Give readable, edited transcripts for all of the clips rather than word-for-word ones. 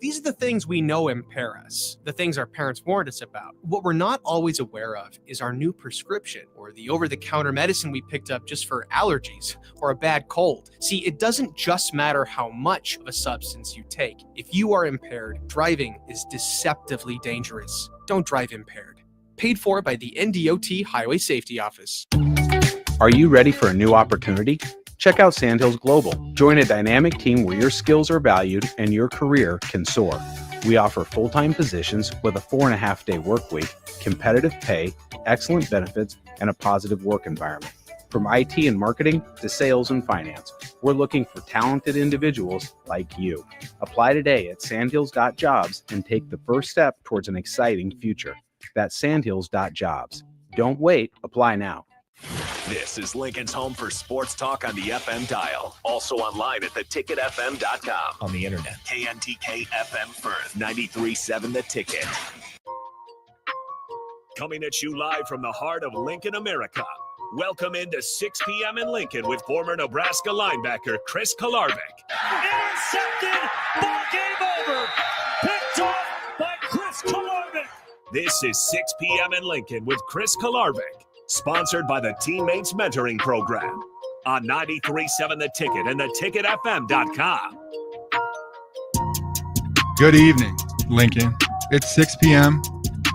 These are the things we know impair us, the things our parents warned us about. What we're not always aware of is our new prescription, or the over-the-counter medicine we picked up just for allergies or a bad cold. See, it doesn't just matter how much of a substance you take. If you are impaired, driving is deceptively dangerous. Don't drive impaired. Paid for by the NDOT Highway Safety Office. Are you ready for a new opportunity? Check out Sandhills Global. Join a dynamic team where your skills are valued and your career can soar. We offer full-time positions with a 4.5-day work week, competitive pay, excellent benefits, and a positive work environment. From IT and marketing to sales and finance, we're looking for talented individuals like you. Apply today at sandhills.jobs and take the first step towards an exciting future. That's sandhills.jobs. Don't wait, apply now. This is Lincoln's home for sports talk on the FM dial. Also online at theticketfm.com. On the internet. KNTK FM Firth, 93.7 The Ticket. Coming at you live from the heart of Lincoln, America. Welcome into 6 p.m. in Lincoln with former Nebraska linebacker Chris Kolarevic. Intercepted. Ball game over. Picked off by Chris Kolarevic. This is 6 p.m. in Lincoln with Chris Kolarevic. Sponsored by the Teammates Mentoring Program on 93.7 The Ticket and theticketfm.com. Good evening, Lincoln. It's 6 p.m.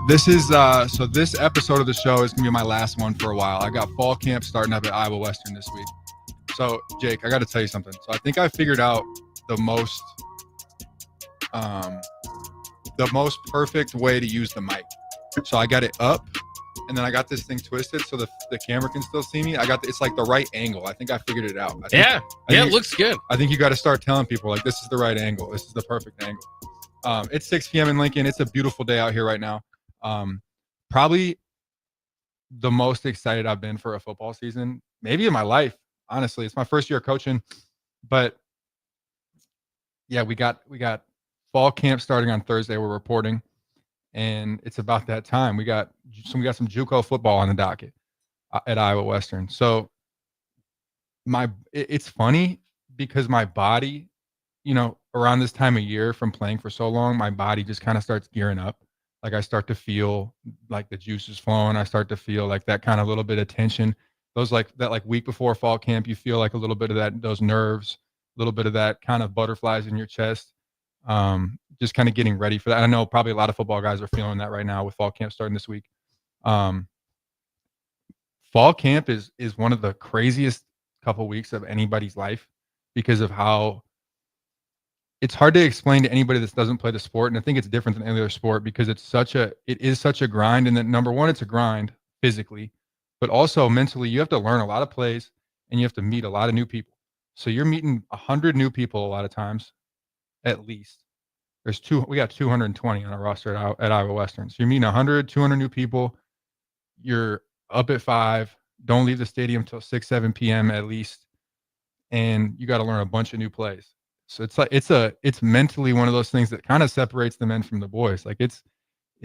This is so this episode of the show is gonna be my last one for a while. I got fall camp starting up at Iowa Western this week. So Jake, I got to tell you something. So I think I figured out the most perfect way to use the mic. So I got it up. And then I got this thing twisted so the camera can still see me. It's like the right angle. I think I figured it out. It looks good. I think you got to start telling people, like, this is the right angle. This is the perfect angle. It's 6 p.m. in Lincoln. It's a beautiful day out here right now. Probably the most excited I've been for a football season, maybe in my life, honestly. It's my first year coaching. But, yeah, we got fall camp starting on Thursday. We're reporting. And it's about that time. We got some JUCO football on the docket at Iowa Western. So it's funny because my body, around this time of year from playing for so long, my body just kind of starts gearing up. Like I start to feel like the juice is flowing. I start to feel like that kind of little bit of tension. Those week before fall camp, you feel like a little bit of those nerves, a little bit of that kind of butterflies in your chest. Just kind of getting ready for that. I know probably a lot of football guys are feeling that right now with fall camp starting this week. Fall camp is one of the craziest couple weeks of anybody's life because of how it's hard to explain to anybody that doesn't play the sport. And I think it's different than any other sport because it is such a grind. And then number one, it's a grind physically, but also mentally. You have to learn a lot of plays and you have to meet a lot of new people. So you're meeting 100 new people a lot of times, at least. We got 220 on our roster at Iowa Western. So you're meeting 100, 200 new people. You're up at 5. Don't leave the stadium till 6, 7 p.m. at least. And you got to learn a bunch of new plays. So it's mentally one of those things that kind of separates the men from the boys. Like it's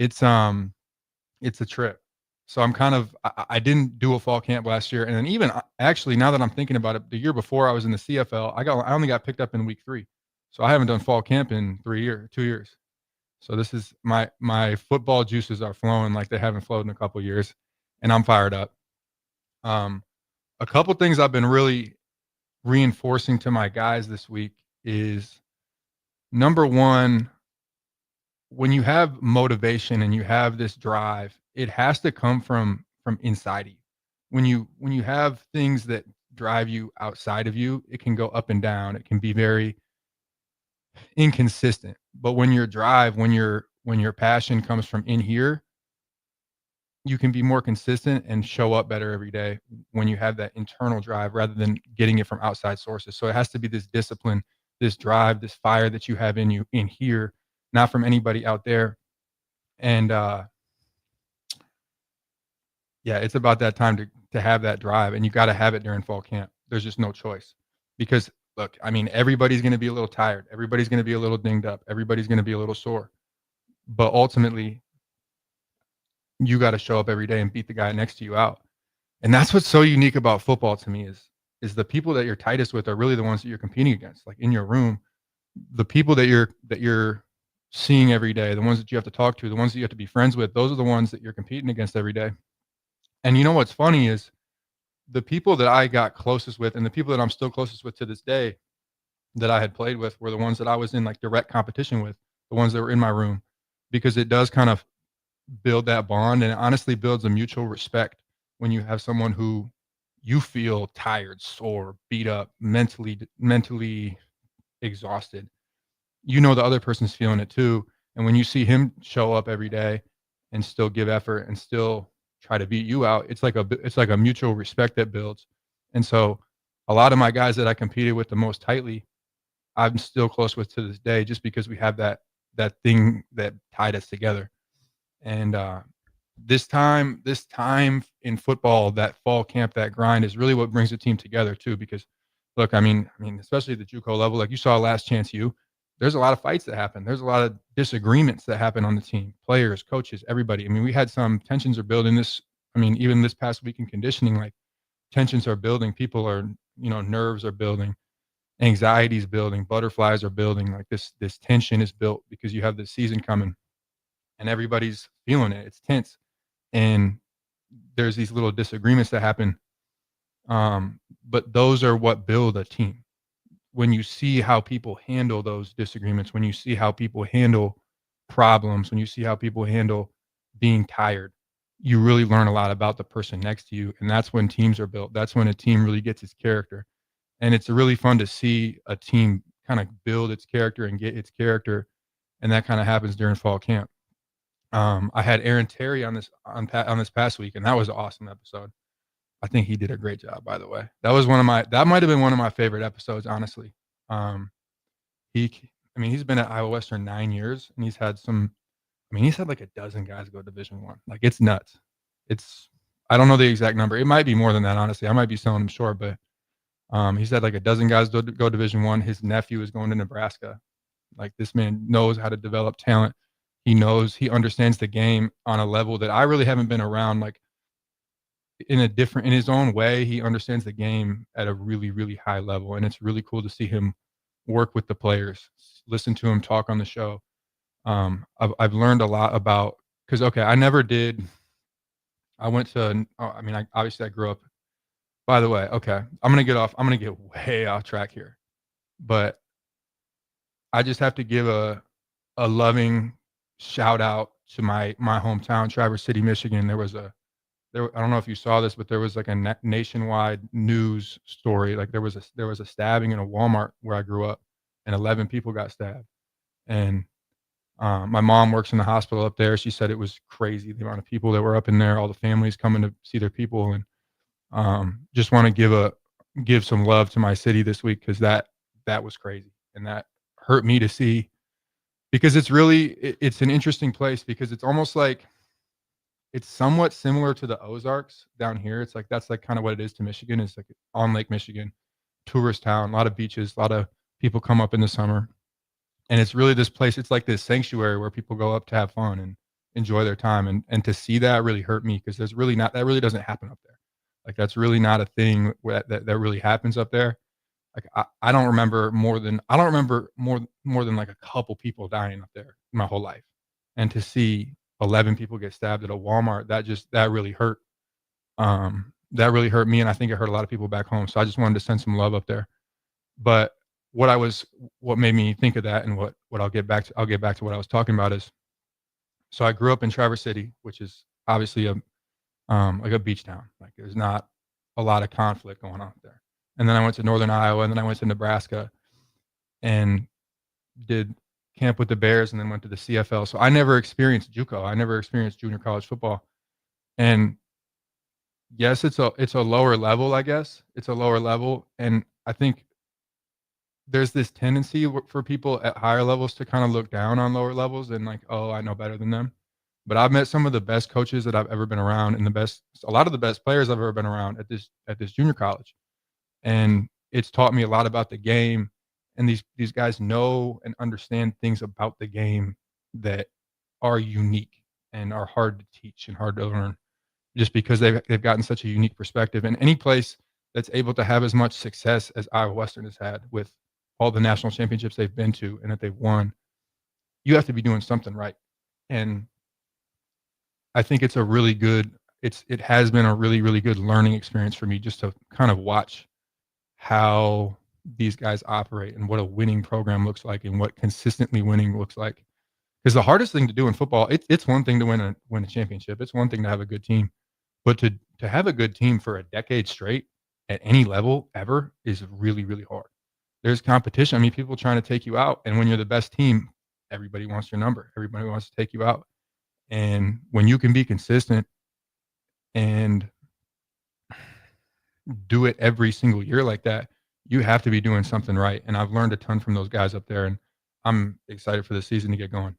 a trip. So I didn't do a fall camp last year. And then even actually, now that I'm thinking about it, the year before I was in the CFL, I only got picked up in week 3. So I haven't done fall camp in 2 years. So this is my football juices are flowing like they haven't flowed in a couple of years, and I'm fired up. A couple things I've been really reinforcing to my guys this week is, number one, when you have motivation and you have this drive, it has to come from inside of you. When you have things that drive you outside of you, it can go up and down. It can be very inconsistent. But when your passion comes from in here, you can be more consistent and show up better every day when you have that internal drive rather than getting it from outside sources. So it has to be this discipline, this drive, this fire that you have in you in here, not from anybody out there. And it's about that time to have that drive, and you got to have it during fall camp. There's just no choice, because look, I mean, everybody's going to be a little tired. Everybody's going to be a little dinged up. Everybody's going to be a little sore. But ultimately, you got to show up every day and beat the guy next to you out. And that's what's so unique about football to me is the people that you're tightest with are really the ones that you're competing against. Like in your room, the people that you're seeing every day, the ones that you have to talk to, the ones that you have to be friends with, those are the ones that you're competing against every day. And you know what's funny is the people that I got closest with and the people that I'm still closest with to this day that I had played with were the ones that I was in like direct competition with, the ones that were in my room, because it does kind of build that bond, and it honestly builds a mutual respect when you have someone who you feel tired, sore, beat up, mentally exhausted. You know the other person's feeling it too, and when you see him show up every day and still give effort and still try to beat you out, it's like a mutual respect that builds. And so a lot of my guys that I competed with the most tightly, I'm still close with to this day, just because we have that thing that tied us together. And this time in football, that fall camp, that grind is really what brings the team together too. Because look, I mean, especially at the JUCO level, like you saw Last Chance U, there's a lot of fights that happen. There's a lot of disagreements that happen on the team, players, coaches, everybody. I mean, we had some tensions are building this. I mean, even this past week in conditioning, like tensions are building. People are, nerves are building, anxieties building, butterflies are building. Like this tension is built because you have the season coming and everybody's feeling it. It's tense. And there's these little disagreements that happen. But those are what build a team. When you see how people handle those disagreements, when you see how people handle problems, when you see how people handle being tired, you really learn a lot about the person next to you. And that's when teams are built. That's when a team really gets its character. And it's really fun to see a team kind of build its character and get its character. And that kind of happens during fall camp. I had Aaron Terry on this past week, and that was an awesome episode. I think he did a great job, by the way. That might have been one of my favorite episodes, honestly. He's been at Iowa Western 9 years, and he's had like a dozen guys go Division I. Like, it's nuts. I don't know the exact number. It might be more than that, honestly. I might be selling him short, but he's had like a dozen guys go Division I. His nephew is going to Nebraska. Like, this man knows how to develop talent. He understands the game on a level that I really haven't been around. Like, in his own way, he understands the game at a really, really high level. And it's really cool to see him work with the players, listen to him talk on the show. I've learned a lot about, because, okay, I grew up, by the way, okay, I'm going to get way off track here, but I just have to give a loving shout out to my hometown, Traverse City, Michigan. I don't know if you saw this, but there was like a nationwide news story. Like, there was a stabbing in a Walmart where I grew up, and 11 people got stabbed. And my mom works in the hospital up there. She said it was crazy, the amount of people that were up in there, all the families coming to see their people. And just want to give some love to my city this week, because that was crazy, and that hurt me to see, because it's an interesting place, because it's almost like, it's somewhat similar to the Ozarks down here. It's like, that's like kind of what it is to Michigan. It's like on Lake Michigan, tourist town, a lot of beaches, a lot of people come up in the summer. And it's really this place, it's like this sanctuary where people go up to have fun and enjoy their time. And to see that really hurt me, because that really doesn't happen up there. Like, that's really not a thing that really happens up there. Like, I don't remember more than like a couple people dying up there my whole life. And to see 11 people get stabbed at a Walmart, that really hurt. That really hurt me, and I think it hurt a lot of people back home. So I just wanted to send some love up there. But what made me think of that, and what I'll get back to what I was talking about is, so I grew up in Traverse City, which is obviously like a beach town. Like, there's not a lot of conflict going on there. And then I went to Northern Iowa, and then I went to Nebraska and did camp with the Bears, and then went to the CFL. So I never experienced JUCO. I never experienced junior college football. And yes, it's a lower level, I guess. It's a lower level. And I think there's this tendency for people at higher levels to kind of look down on lower levels and like, oh, I know better than them. But I've met some of the best coaches that I've ever been around, and a lot of the best players I've ever been around at this junior college. And it's taught me a lot about the game. And these guys know and understand things about the game that are unique and are hard to teach and hard to learn, just because they've gotten such a unique perspective. And any place that's able to have as much success as Iowa Western has had, with all the national championships they've been to and that they've won, you have to be doing something right. And I think it's a really good, it has been a really, really good learning experience for me just to kind of watch how these guys operate and what a winning program looks like and what consistently winning looks like. Because the hardest thing to do in football, it's one thing to win a championship. It's one thing to have a good team, but to have a good team for a decade straight at any level ever is really, really hard. There's competition. I mean, people trying to take you out, and when you're the best team, everybody wants your number. Everybody wants to take you out. And when you can be consistent and do it every single year like that, you have to be doing something right. And I've learned a ton from those guys up there, and I'm excited for the season to get going.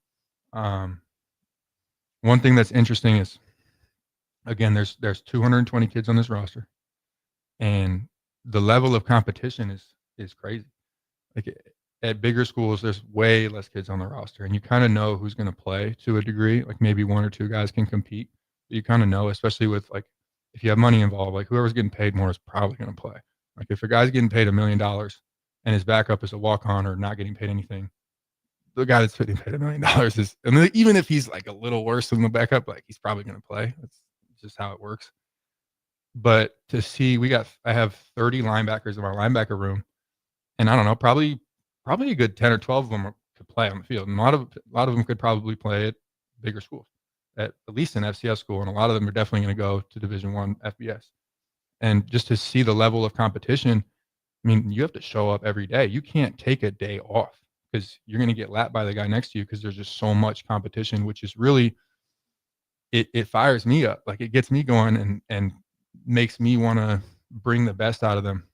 One thing that's interesting is, again, there's 220 kids on this roster, and the level of competition is crazy. Like at bigger schools, there's way less kids on the roster, and you kind of know who's going to play to a degree. Like maybe one or two guys can compete, but you kind of know, especially with like if you have money involved, like whoever's getting paid more is probably going to play. Like if a guy's getting paid $1 million and his backup is a walk-on or not getting paid anything, the guy that's getting paid $1 million is, and even if he's like a little worse than the backup, like he's probably going to play. That's just how it works. But to see, I have 30 linebackers in my linebacker room, and I don't know, probably a good 10 or 12 of them could play on the field. And a lot of them could probably play at bigger schools, at least an FCS school, and a lot of them are definitely going to go to Division I FBS. And just to see the level of competition, I mean, you have to show up every day. You can't take a day off because you're going to get lapped by the guy next to you because there's just so much competition, which is really, it fires me up. Like it gets me going and makes me want to bring the best out of them.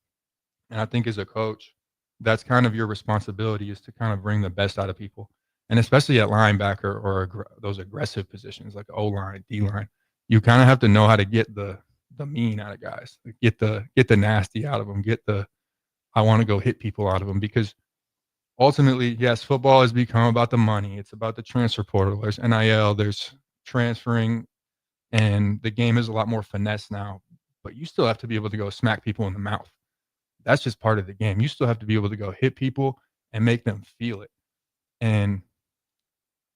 And I think as a coach, that's kind of your responsibility, is to kind of bring the best out of people. And especially at linebacker or those aggressive positions like O-line, D-line, you kind of have to know how to get the mean out of guys, get the nasty out of them, get the I want to go hit people out of them. Because ultimately, yes, football has become about the money. It's about the transfer portal. There's NIL, there's transferring, and the game is a lot more finesse now. But you still have to be able to go smack people in the mouth. That's just part of the game. You still have to be able to go hit people and make them feel it. And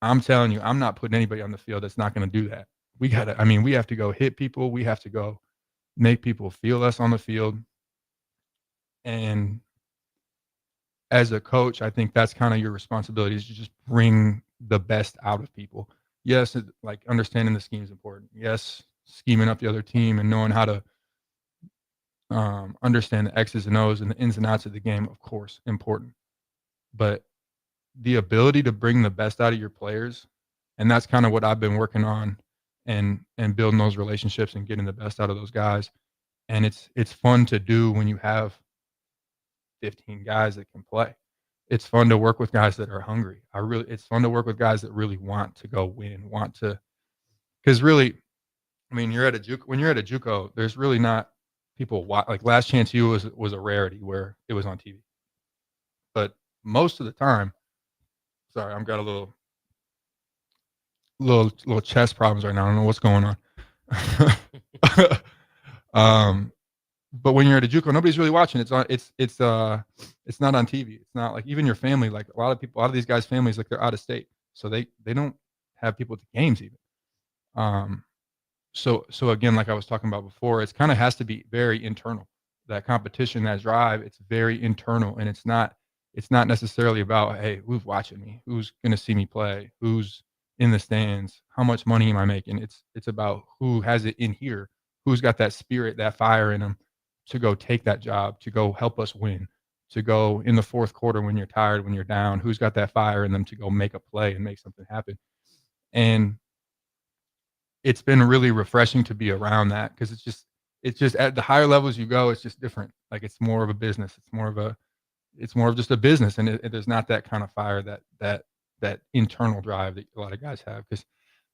I'm telling you, I'm not putting anybody on the field that's not going to do that. We have to go hit people. We have to go make people feel us on the field. And as a coach, I think that's kind of your responsibility, is to just bring the best out of people. Yes, like understanding the scheme is important. Yes, scheming up the other team and knowing how to understand the X's and O's and the ins and outs of the game, of course, important. But the ability to bring the best out of your players, and that's kind of what I've been working on, and building those relationships and getting the best out of those guys. And it's fun to do when you have 15 guys that can play. It's fun to work with guys that are hungry. It's fun to work with guys that really want to go win, because really, I mean, when you're at a JUCO, there's really not people like Last Chance U was a rarity where it was on TV. But most of the time, sorry, I've got a little chest problems right now. I don't know what's going on. But when you're at a JUCO, nobody's really watching. It's not on TV. It's not like even your family. Like a lot of these guys' families, like they're out of state, so they don't have people at the games even. So again, like I was talking about before, it's kind of has to be very internal. That competition, that drive, it's very internal, and it's not necessarily about, hey, who's watching me, who's going to see me play, who's in the stands, how much money am I making. It's about who has it in here, who's got that spirit, that fire in them to go take that job, to go help us win, to go in the fourth quarter when you're tired, when you're down, who's got that fire in them to go make a play and make something happen. And it's been really refreshing to be around that, because it's just at the higher levels you go, it's just different. Like it's more of a business. It's more of just a business. And there's not that kind of fire, that internal drive that a lot of guys have. Because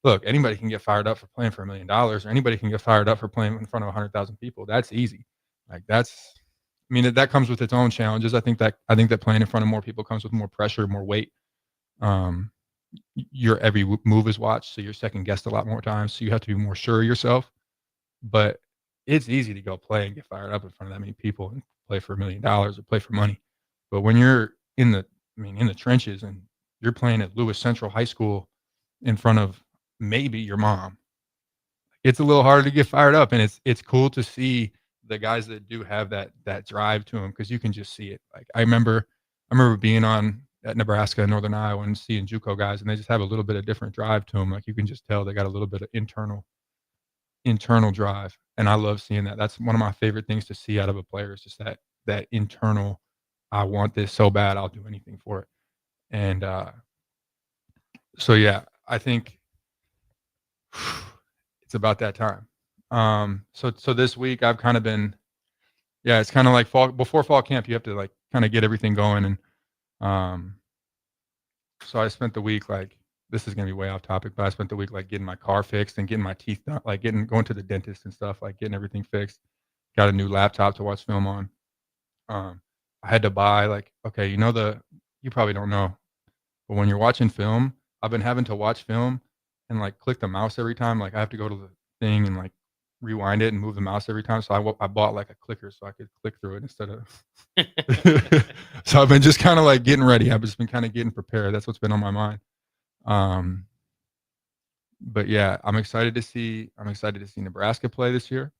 look, anybody can get fired up for playing for $1 million, or anybody can get fired up for playing in front of 100,000 people. That's easy. Like that comes with its own challenges. I think that playing in front of more people comes with more pressure, more weight. Your every move is watched, so you're second guessed a lot more times. So you have to be more sure of yourself. But it's easy to go play and get fired up in front of that many people and play for $1 million or play for money. But when you're in the trenches and you're playing at Lewis Central High School in front of maybe your mom. It's a little harder to get fired up, and it's cool to see the guys that do have that drive to them, because you can just see it. Like I remember being on at Nebraska and Northern Iowa and seeing JUCO guys, and they just have a little bit of different drive to them. Like you can just tell they got a little bit of internal drive, and I love seeing that. That's one of my favorite things to see out of a player, is just that internal, I want this so bad, I'll do anything for it. And so yeah, I think it's about that time. So this week I've kind of been, it's kind of like before fall camp, you have to like kind of get everything going. And so I spent the week, like, this is going to be way off topic, but I spent the week like getting my car fixed and getting my teeth done, like going to the dentist and stuff, like getting everything fixed. Got a new laptop to watch film on. I had to buy, like, okay, you probably don't know, but when you're watching film, I've been having to watch film and like click the mouse every time. Like I have to go to the thing and like rewind it and move the mouse every time. So I bought like a clicker so I could click through it instead of. So I've been just kind of like getting ready. I've just been kind of getting prepared. That's what's been on my mind. But yeah, I'm excited to see Nebraska play this year.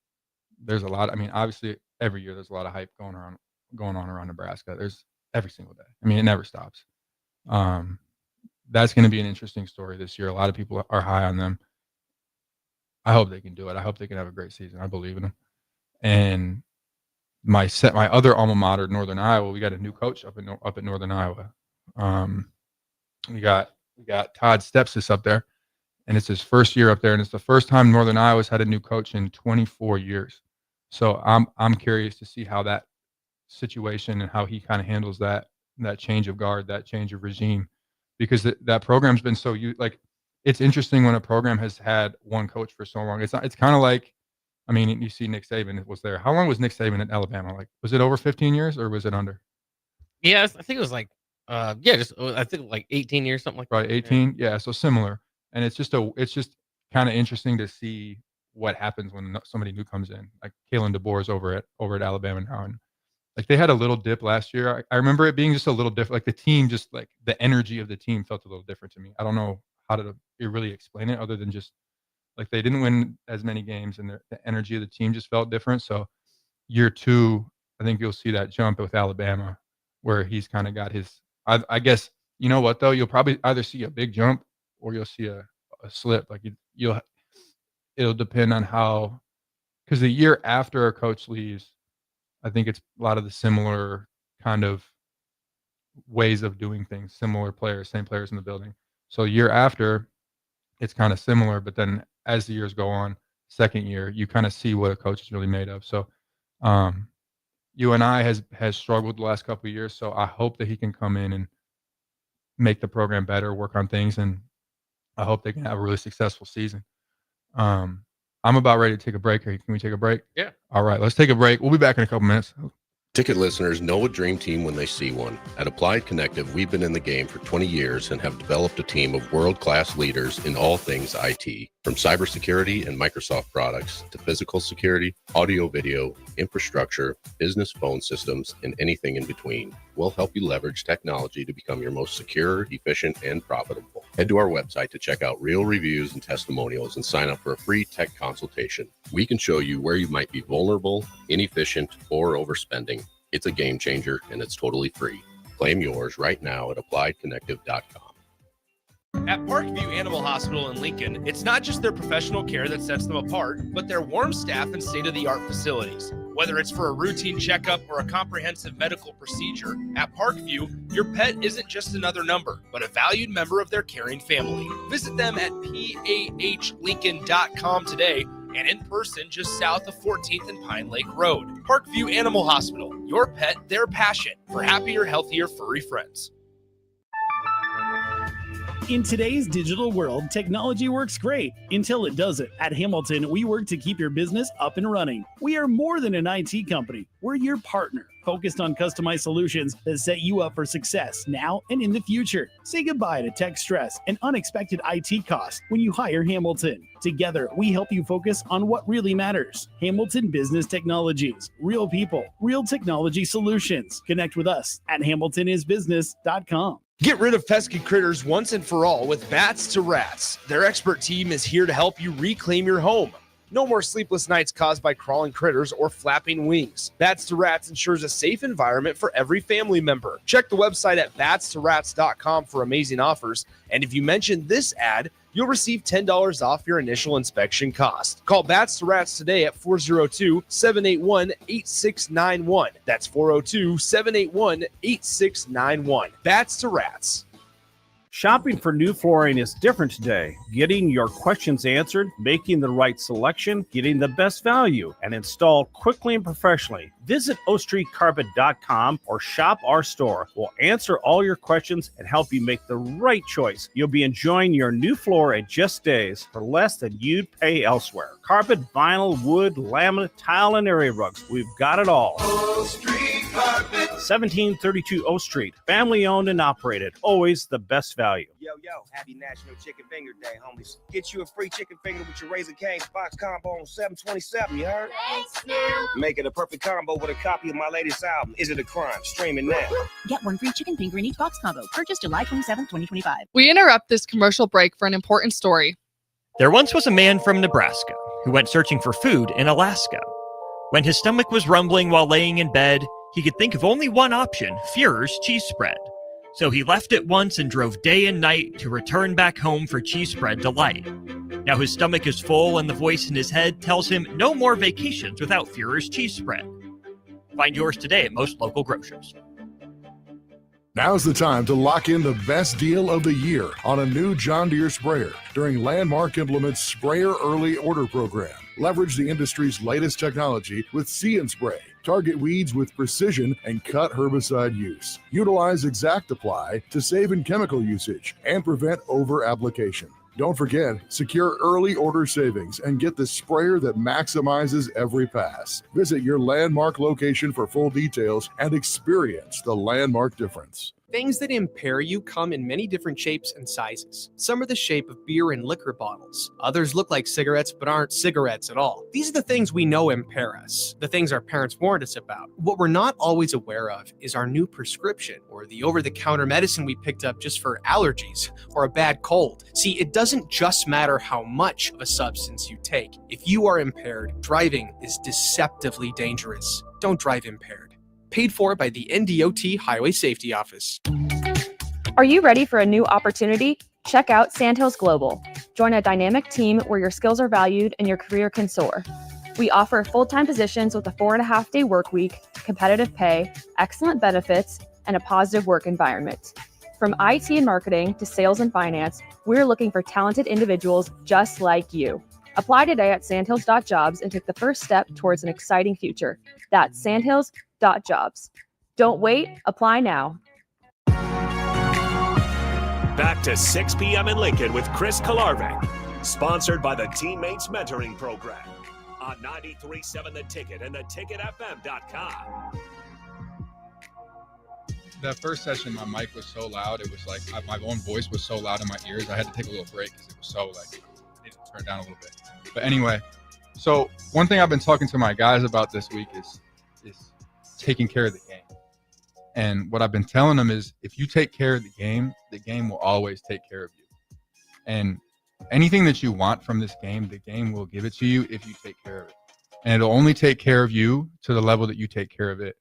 There's a lot. I mean, obviously every year there's a lot of hype going on around Nebraska. There's every single day. I mean, it never stops. That's going to be an interesting story this year. A lot of people are high on them. I hope they can do it. I hope they can have a great season. I believe in them. And my other alma mater, Northern Iowa, we got a new coach up at Northern Iowa. We got Todd Stepsis up there, and it's his first year up there, and it's the first time Northern Iowa's had a new coach in 24 years. So I'm curious to see how that situation and how he kind of handles that change of guard, that change of regime, because that program's been so it's interesting when a program has had one coach for so long. It's kind of like, I mean, you see Nick Saban was there. How long was Nick Saban at Alabama? Like, was it over 15 years or was it under? Yeah, I think it was like, I think like 18 years, something like that. Right, 18. Yeah, so similar. And it's just kind of interesting to see what happens when somebody new comes in. Like Kalen DeBoer is over at Alabama now, and like they had a little dip last year. I remember it being just a little different. Like the team, just like the energy of the team felt a little different to me. I don't know how to really explain it other than just like they didn't win as many games, and the energy of the team just felt different. So year 2, I think you'll see that jump with Alabama, where he's kind of got his. I guess you know what though, you'll probably either see a big jump or you'll see a slip. Like it'll depend on how, because the year after a coach leaves, I think it's a lot of the similar kind of ways of doing things, similar players, same players in the building. So year after, it's kind of similar, but then as the years go on, second year, you kind of see what a coach is really made of. So UNI has struggled the last couple of years, so I hope that he can come in and make the program better, work on things, and I hope they can have a really successful season. I'm about ready to take a break here. Can we take a break? Yeah. All right, let's take a break. We'll be back in a couple minutes. Ticket listeners know a dream team when they see one. At Applied Connective, we've been in the game for 20 years and have developed a team of world-class leaders in all things IT, from cybersecurity and Microsoft products to physical security, audio-video, infrastructure, business phone systems, and anything in between. We'll help you leverage technology to become your most secure, efficient, and profitable. Head to our website to check out real reviews and testimonials and sign up for a free tech consultation. We can show you where you might be vulnerable, inefficient, or overspending. It's a game changer, and it's totally free. Claim yours right now at appliedconnective.com. At Parkview Animal Hospital in Lincoln, it's not just their professional care that sets them apart, but their warm staff and state-of-the-art facilities. Whether it's for a routine checkup or a comprehensive medical procedure, at Parkview, your pet isn't just another number, but a valued member of their caring family. Visit them at pahlincoln.com today and in person just south of 14th and Pine Lake Road. Parkview Animal Hospital, your pet, their passion, for happier, healthier, furry friends. In today's digital world, technology works great until it doesn't. At Hamilton, we work to keep your business up and running. We are more than an IT company. We're your partner, focused on customized solutions that set you up for success now and in the future. Say goodbye to tech stress and unexpected IT costs when you hire Hamilton. Together, we help you focus on what really matters. Hamilton Business Technologies. Real people, real technology solutions. Connect with us at hamiltonisbusiness.com. Get rid of pesky critters once and for all with Bats to Rats. Their expert team is here to help you reclaim your home. No more sleepless nights caused by crawling critters or flapping wings. Bats to Rats ensures a safe environment for every family member. Check the website at batstorats.com for amazing offers. And if you mention this ad, you'll receive $10 off your initial inspection cost. Call Bats to Rats today at 402-781-8691. That's 402-781-8691. Bats to Rats. Shopping for new flooring is different today. Getting your questions answered, making the right selection, getting the best value, and installed quickly and professionally. Visit ostreetcarpet.com or shop our store. We'll answer all your questions and help you make the right choice. You'll be enjoying your new floor in just days for less than you'd pay elsewhere. Carpet, vinyl, wood, laminate, tile, and area rugs. We've got it all. O Street Carpet. 1732 O Street. Family owned and operated. Always the best value. Yo, happy National Chicken Finger Day, homies. Get you a free chicken finger with your Raising Cane's box combo on 727, you heard? Thanks, Snoop. Make it a perfect combo with a copy of my latest album, Is It a Crime? Streaming now. Get one free chicken finger in each box combo. Purchase July 27, 2025. We interrupt this commercial break for an important story. There once was a man from Nebraska who went searching for food in Alaska. When his stomach was rumbling while laying in bed, he could think of only one option, Führer's cheese spread. So he left at once and drove day and night to return back home for cheese spread delight. Now his stomach is full and the voice in his head tells him no more vacations without Führer's cheese spread. Find yours today at most local grocers. Now's the time to lock in the best deal of the year on a new John Deere sprayer during Landmark Implement's Sprayer Early Order Program. Leverage the industry's latest technology with See & Spray. Target weeds with precision and cut herbicide use. Utilize Exact Apply to save in chemical usage and prevent over-application. Don't forget, secure early order savings and get the sprayer that maximizes every pass. Visit your Landmark location for full details and experience the Landmark difference. Things that impair you come in many different shapes and sizes. Some are the shape of beer and liquor bottles. Others look like cigarettes but aren't cigarettes at all. These are the things we know impair us, the things our parents warned us about. What we're not always aware of is our new prescription or the over-the-counter medicine we picked up just for allergies or a bad cold. See, it doesn't just matter how much of a substance you take. If you are impaired, driving is deceptively dangerous. Don't drive impaired. Paid for by the NDOT Highway Safety Office. Are you ready for a new opportunity? Check out Sandhills Global. Join a dynamic team where your skills are valued and your career can soar. We offer full-time positions with a 4.5-day work week, competitive pay, excellent benefits, and a positive work environment. From IT and marketing to sales and finance, we're looking for talented individuals just like you. Apply today at sandhills.jobs and take the first step towards an exciting future. That's sandhills.jobs. Don't wait, apply now. Back to 6 p.m. in Lincoln with Chris Kolarevic, sponsored by the Teammates Mentoring Program on 93.7 The Ticket and theticketfm.com. That first session, my mic was so loud. It was like my own voice was so loud in my ears. I had to take a little break because it was so like it turned down a little bit. But anyway, so one thing I've been talking to my guys about this week is taking care of the game. And what I've been telling them is if you take care of the game will always take care of you. And anything that you want from this game, the game will give it to you if you take care of it. And it'll only take care of you to the level that you take care of it.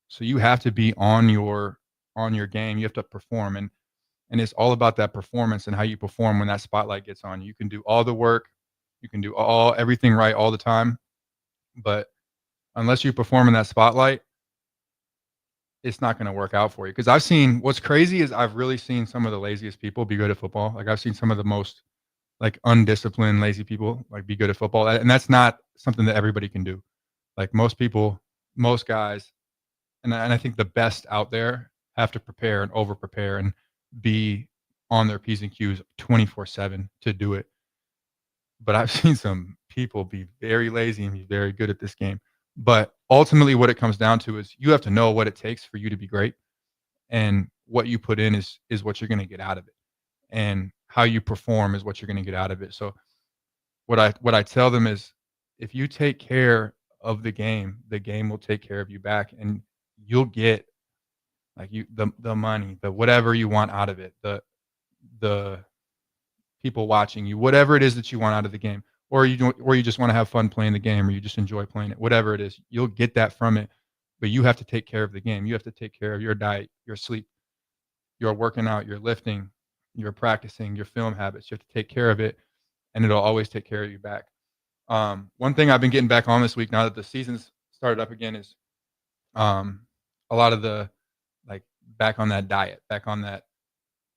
So you have to be on your game. You have to perform. And it's all about that performance and how you perform when that spotlight gets on you. You can do all the work. You can do everything right all the time. But unless you perform in that spotlight, it's not going to work out for you. Because what's crazy is I've really seen some of the laziest people be good at football. Like I've seen some of the most like undisciplined, lazy people like be good at football. And that's not something that everybody can do. Like most people, most guys, and I think the best out there have to prepare and over prepare and be on their P's and Q's 24/7 to do it. But I've seen some people be very lazy and be very good at this game. But ultimately what it comes down to is you have to know what it takes for you to be great, and what you put in is what you're going to get out of it, and how you perform is what you're going to get out of it. So what I tell them is if you take care of the game will take care of you back, and you'll get like the money, the whatever you want out of it, the people watching you, whatever it is that you want out of the game, or you just want to have fun playing the game, or you just enjoy playing it, whatever it is, you'll get that from it. But you have to take care of the game. You have to take care of your diet, your sleep, your working out, your lifting, your practicing, your film habits. You have to take care of it, and it'll always take care of you back. One thing I've been getting back on this week now that the season's started up again is a lot of the back on that diet, back on that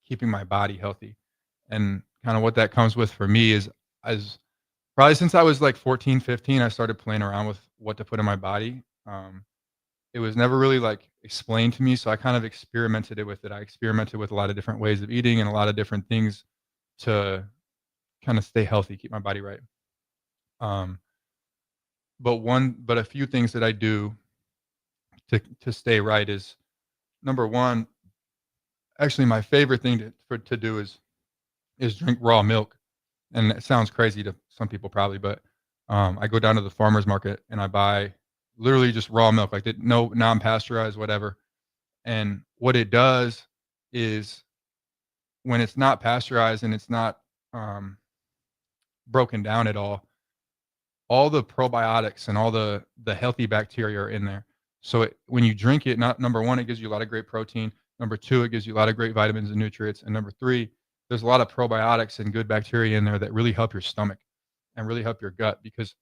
keeping my body healthy. And kind of what that comes with for me is as probably since I was like 14, 15, I started playing around with what to put in my body. It was never really like explained to me. So I kind of experimented with it. I experimented with a lot of different ways of eating and a lot of different things to kind of stay healthy, keep my body right. But a few things that I do to stay right is, number one, actually my favorite thing to do is drink raw milk. And it sounds crazy to some people probably, but I go down to the farmer's market and I buy literally just raw milk, like no non-pasteurized, whatever. And what it does is when it's not pasteurized and it's not broken down at all the probiotics and all the healthy bacteria are in there. So when you drink it, number one, it gives you a lot of great protein. Number two, it gives you a lot of great vitamins and nutrients. And number three, there's a lot of probiotics and good bacteria in there that really help your stomach and really help your gut. Because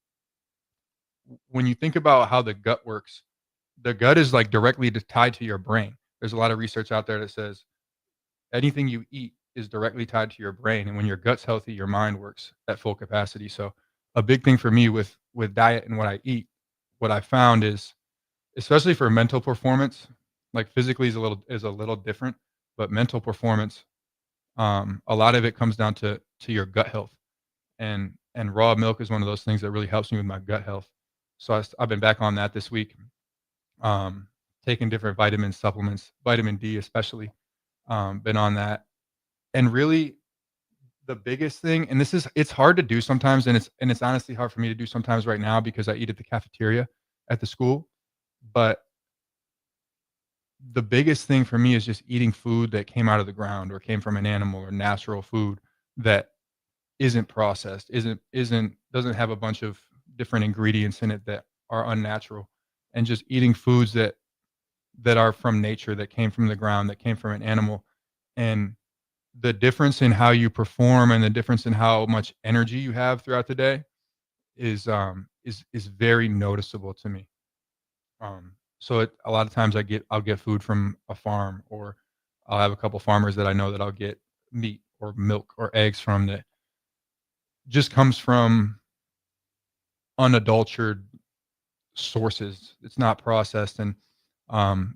when you think about how the gut works, the gut is like directly tied to your brain. There's a lot of research out there that says anything you eat is directly tied to your brain. And when your gut's healthy, your mind works at full capacity. So a big thing for me with diet and what I eat, what I found is, especially for mental performance, like physically is a little different, but mental performance, a lot of it comes down to your gut health, and raw milk is one of those things that really helps me with my gut health. So I've been back on that this week, taking different vitamin supplements, vitamin D especially, been on that. And really the biggest thing, and it's hard to do sometimes, and it's honestly hard for me to do sometimes right now because I eat at the cafeteria at the school. But the biggest thing for me is just eating food that came out of the ground or came from an animal, or natural food that isn't processed, doesn't have a bunch of different ingredients in it that are unnatural, and just eating foods that are from nature, that came from the ground, that came from an animal. And the difference in how you perform and the difference in how much energy you have throughout the day is very noticeable to me. So a lot of times I'll get food from a farm, or I'll have a couple farmers that I know that I'll get meat or milk or eggs from that just comes from unadulterated sources. It's not processed. And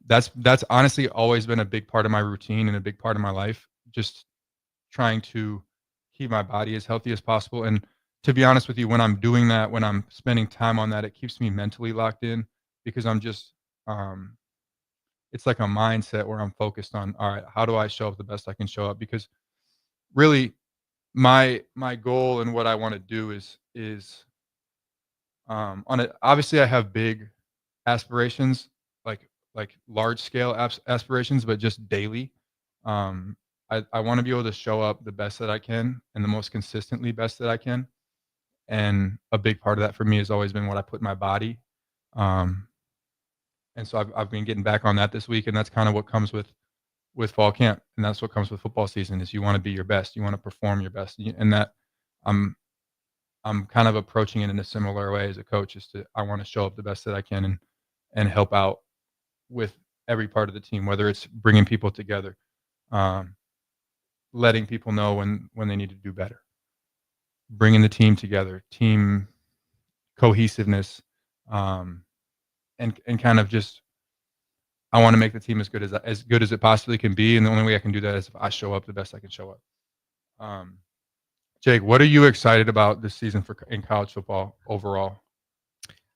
that's honestly always been a big part of my routine and a big part of my life, just trying to keep my body as healthy as possible. And to be honest with you, when I'm doing that, when I'm spending time on that, it keeps me mentally locked in, because I'm just it's like a mindset where I'm focused on, all right, how do I show up the best I can show up? Because really my goal and what I want to do is on it. Obviously I have big aspirations, like large scale aspirations, but just daily. I want to be able to show up the best that I can and the most consistently best that I can. And a big part of that for me has always been what I put in my body. And so I've been getting back on that this week, and that's kind of what comes with fall camp, and that's what comes with football season, is you want to be your best, you want to perform your best, and that I'm kind of approaching it in a similar way as a coach, I want to show up the best that I can and help out with every part of the team, whether it's bringing people together, letting people know when they need to do better, bringing the team together, team cohesiveness, and kind of just, I want to make the team as good as it possibly can be, and the only way I can do that is if I show up the best I can show up. Jake, what are you excited about this season in college football overall?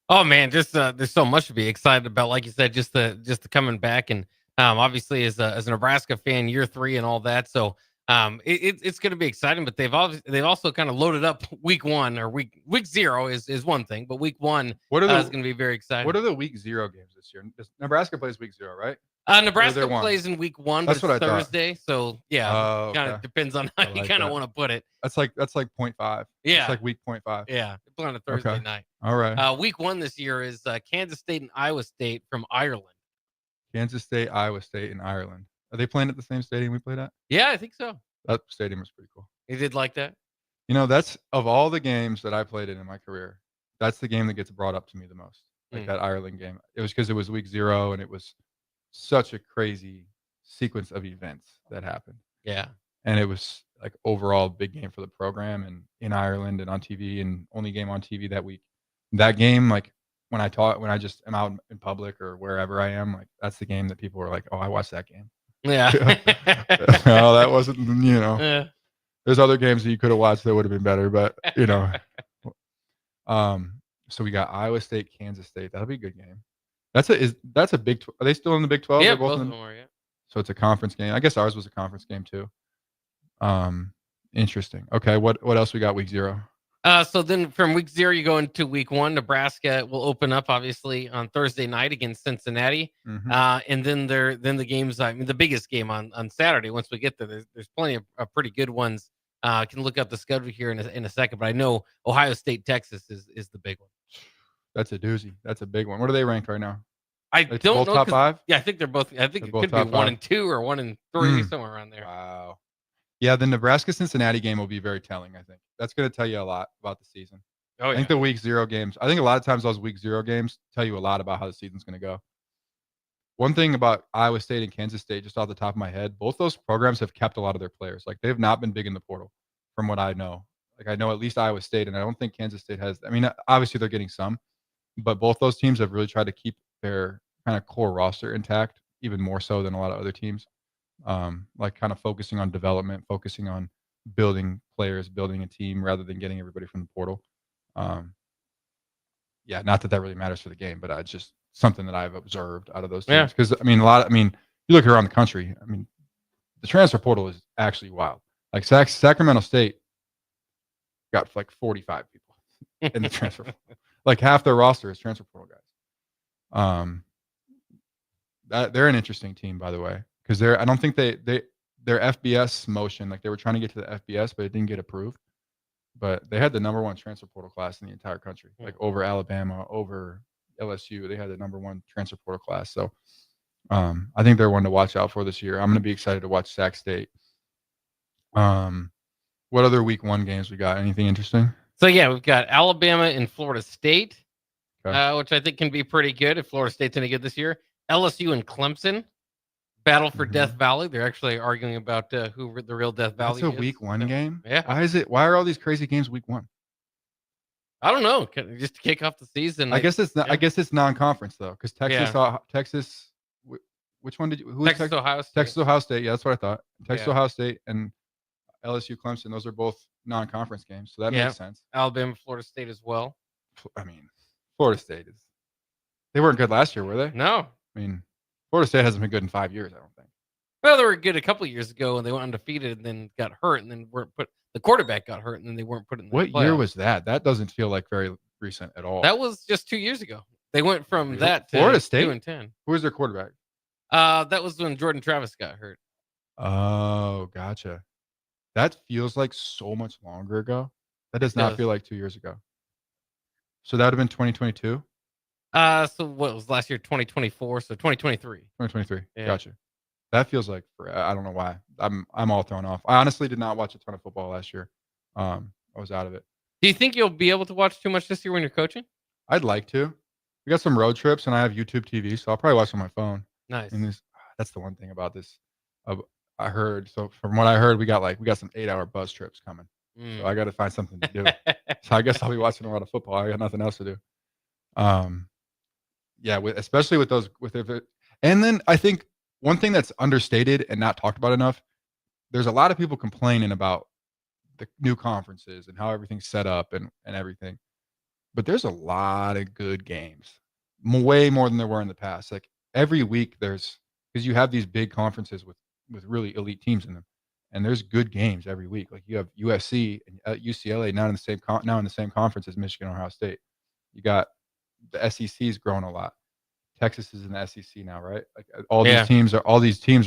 Oh man, just there's so much to be excited about. Like you said, just the coming back, and obviously as a Nebraska fan, year 3 and all that. So It's going to be exciting, but they've also kind of loaded up week 1 or week 0 is one thing, but week 1 is going to be very exciting. What are the week 0 games this year? Nebraska plays week 0, right? Nebraska plays in week 1, but it's Thursday, so yeah, kind of depends on how you kind of want to put it. That's like 0.5. Yeah, it's like week 0.5. Yeah, they play on a Thursday night. All right. Week 1 this year is Kansas State and Iowa State from Ireland. Kansas State, Iowa State, and Ireland. Are they playing at the same stadium we played at? Yeah, I think so. That stadium was pretty cool. You did like that? That's of all the games that I played in my career, that's the game that gets brought up to me the most. Like that Ireland game. It was because it was week 0 and it was such a crazy sequence of events that happened. Yeah. And it was like overall big game for the program and in Ireland and on TV, and only game on TV that week. That game, like when I just am out in public or wherever I am, like that's the game that people were like, "Oh, I watched that game." Yeah. No, that wasn't, Yeah. There's other games that you could have watched that would have been better, but so we got Iowa State, Kansas State. That'll be a good game. That's a Big. Are they still in the Big 12? Yeah, both of them are. Yeah. So it's a conference game. I guess ours was a conference game too. Interesting. Okay, what else we got week 0? So then from week 0 you go into week 1. Nebraska will open up obviously on Thursday night against Cincinnati. And then the games. I mean, the biggest game on Saturday. Once we get there, there's plenty of pretty good ones. I can look up the schedule here in a second, but I know Ohio State, Texas is the big one. That's a doozy. That's a big one. What are they ranked right now? I don't know. Top 5? Yeah, I think they're both. I think They're it both could be top 1 5. and 2 or 1 and 3, somewhere around there. Wow. Yeah, the Nebraska-Cincinnati game will be very telling, I think. That's going to tell you a lot about the season. Oh, yeah. I think the week 0 games, I think a lot of times those week 0 games tell you a lot about how the season's going to go. One thing about Iowa State and Kansas State, just off the top of my head, both those programs have kept a lot of their players. Like, they've not been big in the portal, from what I know. Like, I know at least Iowa State, and I don't think Kansas State has. I mean, obviously they're getting some, but both those teams have really tried to keep their kind of core roster intact, even more so than a lot of other teams. Like kind of focusing on development, focusing on building players, building a team rather than getting everybody from the portal. Yeah, not that really matters for the game, but it's just something that I've observed out of those teams. Because you look around the country. I mean, the transfer portal is actually wild. Like Sacramento State got like 45 people in the transfer portal. Like half their roster is transfer portal guys. They're an interesting team, by the way, because I don't think their FBS motion, like they were trying to get to the FBS, but it didn't get approved. But they had the number 1 transfer portal class in the entire country, like over Alabama, over LSU. They had the number 1 transfer portal class. So I think they're one to watch out for this year. I'm going to be excited to watch Sac State. What other week 1 games we got? Anything interesting? So yeah, we've got Alabama and Florida State, Okay. which I think can be pretty good if Florida State's any good this year. LSU and Clemson battle for Death Valley. They're actually arguing about who the real Death Valley That's is. a week 1 game? Yeah. Why are all these crazy games week 1? I don't know. Just to kick off the season. I guess it's not. I guess it's non-conference though, because Texas. Which one did you? Texas, Ohio State. Texas, Ohio State. Yeah, that's what I thought. Texas, Yeah. Ohio State, and LSU, Clemson. Those are both non-conference games, so that makes sense. Alabama, Florida State as well. I mean, Florida State is. They weren't good last year, were they? No. I mean, Florida State hasn't been good in 5 years. I don't think. Well, they were good a couple of years ago, and they went undefeated, and then got hurt, and then weren't put. The quarterback got hurt, and then they weren't put in the What playoffs. year was that? That doesn't feel like very recent at all. That was just 2 years ago. They went from that to Florida State 2-10. Who was their quarterback? That was when Jordan Travis got hurt. Oh, gotcha. That feels like so much longer ago. That does not feel like 2 years ago. So that would have been 2022? So what was last year? 2024. So 2023. 2023. Yeah. Gotcha. That feels like I don't know why. I'm all thrown off. I honestly did not watch a ton of football last year. I was out of it. Do you think you'll be able to watch too much this year when you're coaching? I'd like to. We got some road trips, and I have YouTube TV, so I'll probably watch on my phone. Nice. And that's the one thing about this. I heard. So from what I heard, we got some 8-hour bus trips coming. So I got to find something to do. So I guess I'll be watching a lot of football. I got nothing else to do. Yeah, especially with those and then I think one thing that's understated and not talked about enough. There's a lot of people complaining about the new conferences and how everything's set up and everything. But there's a lot of good games, way more than there were in the past. Like every week because you have these big conferences with really elite teams in them. and there's good games every week. Like you have USC and UCLA now in the same conference as Michigan, Ohio State. You got the SEC's grown a lot. Texas is in the SEC now, right? Like all these teams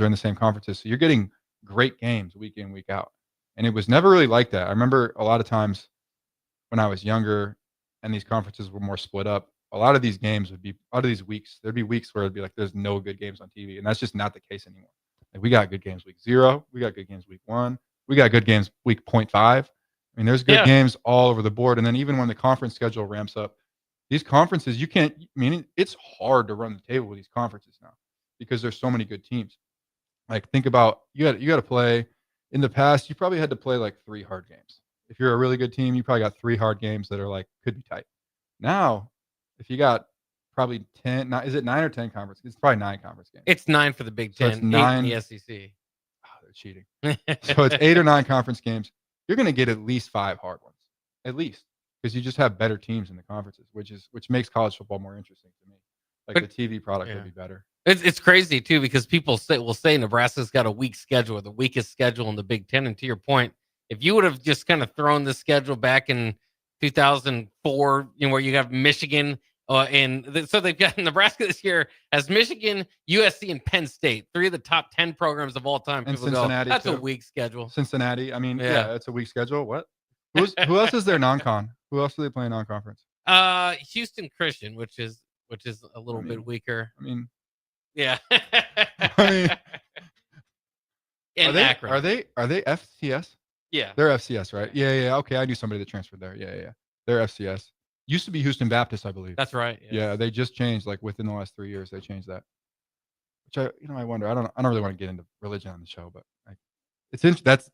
are in the same conferences. So you're getting great games week in, week out. And it was never really like that. I remember a lot of times when I was younger and these conferences were more split up, a lot of these games would be out of these weeks. There'd be weeks where it'd be like there's no good games on TV, and that's just not the case anymore. Like we got good games week 0, we got good games week 1, we got good games week 0.5. I mean, there's good games all over the board. And then even when the conference schedule ramps up, these conferences, it's hard to run the table with these conferences now because there's so many good teams. Like think about you got to play. In the past, you probably had to play like 3 hard games. If you're a really good team, you probably got 3 hard games that are like could be tight. Now, if you got probably 10, is it 9 or 10 conference? It's probably 9 conference games. It's 9 for the Big Ten, so it's 9 8 in the SEC. Oh, they're cheating. So it's 8 or 9 conference games. You're going to get at least 5 hard ones, at least, because you just have better teams in the conferences, which makes college football more interesting to me. Like the TV product will be better. It's crazy too because people will say Nebraska's got a weak schedule, or the weakest schedule in the Big Ten. And to your point, if you would have just kind of thrown the schedule back in 2004, where you have Michigan, so they've got Nebraska this year as Michigan, USC, and Penn State, 3 of the top 10 programs of all time. And People Cincinnati, that's too. a weak schedule. Cincinnati, it's a weak schedule. What? Who else is their non-con? Who else do they play non-conference? Houston Christian, which is a little bit weaker. Yeah. And Akron. Are they FCS? Yeah. They're FCS, right? Yeah. Okay, I knew somebody that transferred there. Yeah. They're FCS. Used to be Houston Baptist, I believe. That's right. Yes. Yeah, they just changed like within the last 3 years. They changed that. Which I wonder. I don't really want to get into religion on the show, but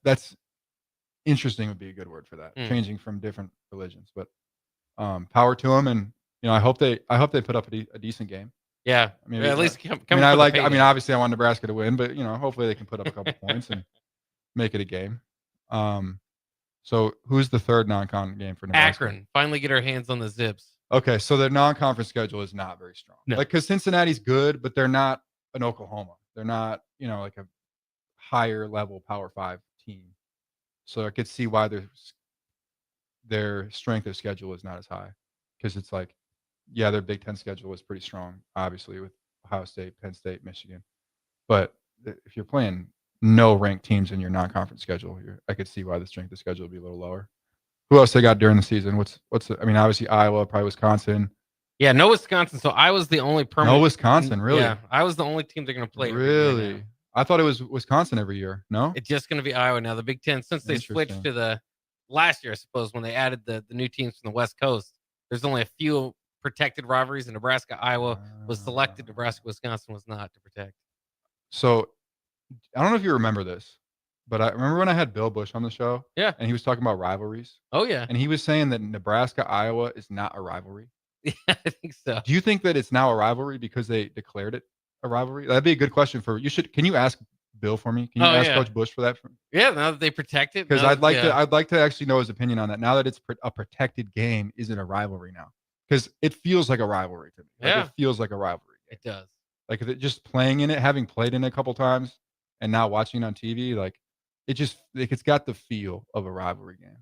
that's interesting would be a good word for that. Changing from different religions, but power to them, and I hope they put up a decent game. Yeah, at least obviously I want Nebraska to win, but hopefully they can put up a couple points and make it a game. So who's the third non-con game for Nebraska? Akron. Finally get our hands on the Zips. Okay, so their non-conference schedule is not very strong. No. Like because Cincinnati's good, but they're not an Oklahoma. They're not like a higher level Power 5 team. So I could see why their strength of schedule is not as high, because it's like, their Big Ten schedule is pretty strong, obviously, with Ohio State, Penn State, Michigan. But if you're playing no ranked teams in your non-conference schedule, I could see why the strength of schedule would be a little lower. Who else they got during the season? Obviously Iowa, probably Wisconsin. Yeah, no Wisconsin. So I was the only permanent. No Wisconsin, really? Yeah, I was the only team they're going to play. Really? I thought it was Wisconsin every year. No? It's just going to be Iowa now. The Big Ten, since they switched to the last year, I suppose, when they added the new teams from the West Coast, there's only a few protected rivalries, and Nebraska, Iowa was selected. Nebraska, Wisconsin was not to protect. So I don't know if you remember this, but I remember when I had Bill Bush on the show. Yeah. And he was talking about rivalries. Oh, yeah. And he was saying that Nebraska, Iowa is not a rivalry. Yeah, I think so. Do you think that it's now a rivalry because they declared it a rivalry? That'd be a good question for you. Can you ask Bill for me? Can you ask Coach Bush for that? Yeah, now that they protect it. Because I'd like to actually know his opinion on that. Now that it's a protected game, is it a rivalry now? Because it feels like a rivalry to me. It feels like a rivalry game. It does. Like just playing in it, having played in it a couple times, and now watching it on TV, like it's got the feel of a rivalry game.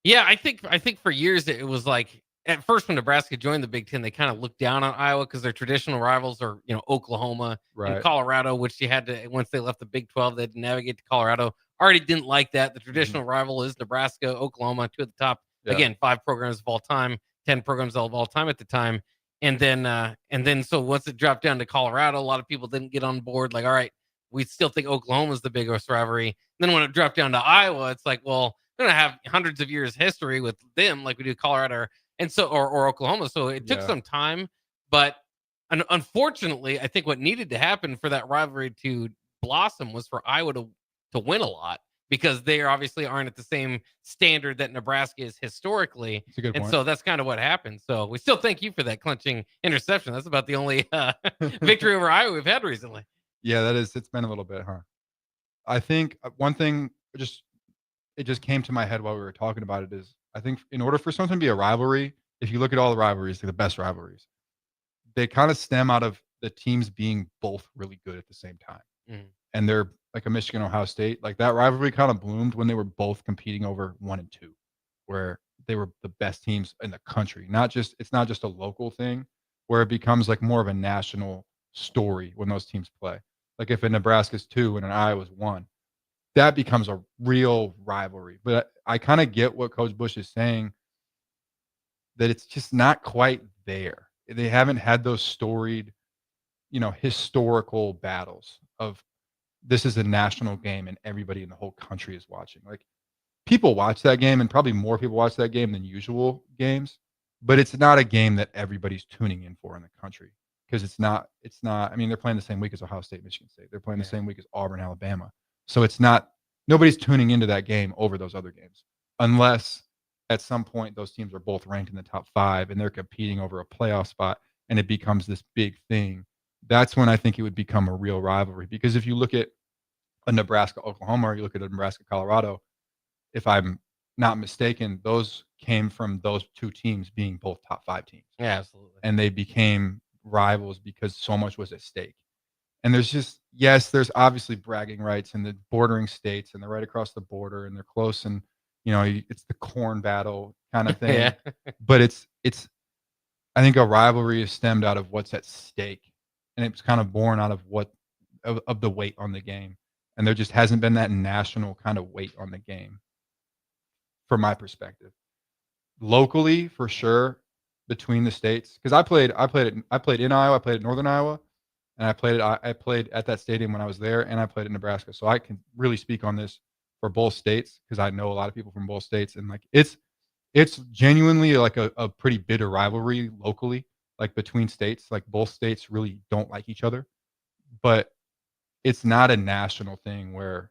Yeah, I think for years it was like, at first when Nebraska joined the Big Ten, they kind of looked down on Iowa because their traditional rivals are Oklahoma and Colorado, which you had to, once they left the Big 12, they had to navigate to Colorado. Already didn't like that. The traditional rival is Nebraska, Oklahoma, 2 at the top. Yeah. Again, 5 programs of all time, 10 programs of all time at the time. And then so once it dropped down to Colorado, a lot of people didn't get on board. Like, all right, we still think Oklahoma is the biggest rivalry. And then when it dropped down to Iowa, it's like, well, we're going to have hundreds of years history with them like we do Colorado and so or Oklahoma. So it took some time. But unfortunately, I think what needed to happen for that rivalry to blossom was for Iowa to win a lot, because they obviously aren't at the same standard that Nebraska is historically. That's a good point. So that's kind of what happened. So we still thank you for that clinching interception. That's about the only victory over Iowa we've had recently. Yeah, it's been a little bit, huh? I think one thing it just came to my head while we were talking about it is, I think in order for something to be a rivalry, if you look at all the rivalries, like the best rivalries, they kind of stem out of the teams being both really good at the same time. Mm-hmm. And they're like a Michigan Ohio State, like that rivalry kind of bloomed when they were both competing over 1 and 2, where they were the best teams in the country. It's not just a local thing where it becomes like more of a national story when those teams play. Like if a Nebraska's 2 and an Iowa's 1, that becomes a real rivalry. But I kind of get what Coach Bush is saying, that it's just not quite there. They haven't had those storied, historical battles of this is a national game and everybody in the whole country is watching. Like people watch that game, and probably more people watch that game than usual games, but it's not a game that everybody's tuning in for in the country, because it's not, I mean, they're playing the same week as Ohio State, Michigan State. They're playing the same week as Auburn, Alabama. So it's not, nobody's tuning into that game over those other games, unless at some point those teams are both ranked in the top 5 and they're competing over a playoff spot and it becomes this big thing. That's when I think it would become a real rivalry. Because if you look at a Nebraska Oklahoma, or you look at a Nebraska Colorado, if I'm not mistaken, those came from those 2 teams being both top 5 teams. Yeah, absolutely. And they became rivals because so much was at stake. And there's just, yes, there's obviously bragging rights in the bordering states, and they're right across the border and they're close, and it's the corn battle kind of thing. Yeah. But it's I think a rivalry is stemmed out of what's at stake, and it's kind of born out of of the weight on the game. And there just hasn't been that national kind of weight on the game, from my perspective. Locally, for sure, between the states, because I played in Iowa, I played at Northern Iowa, and I played at that stadium when I was there, and I played in Nebraska. So I can really speak on this for both states, because I know a lot of people from both states, and like it's genuinely like a pretty bitter rivalry locally, like between states. Like both states really don't like each other, but it's not a national thing where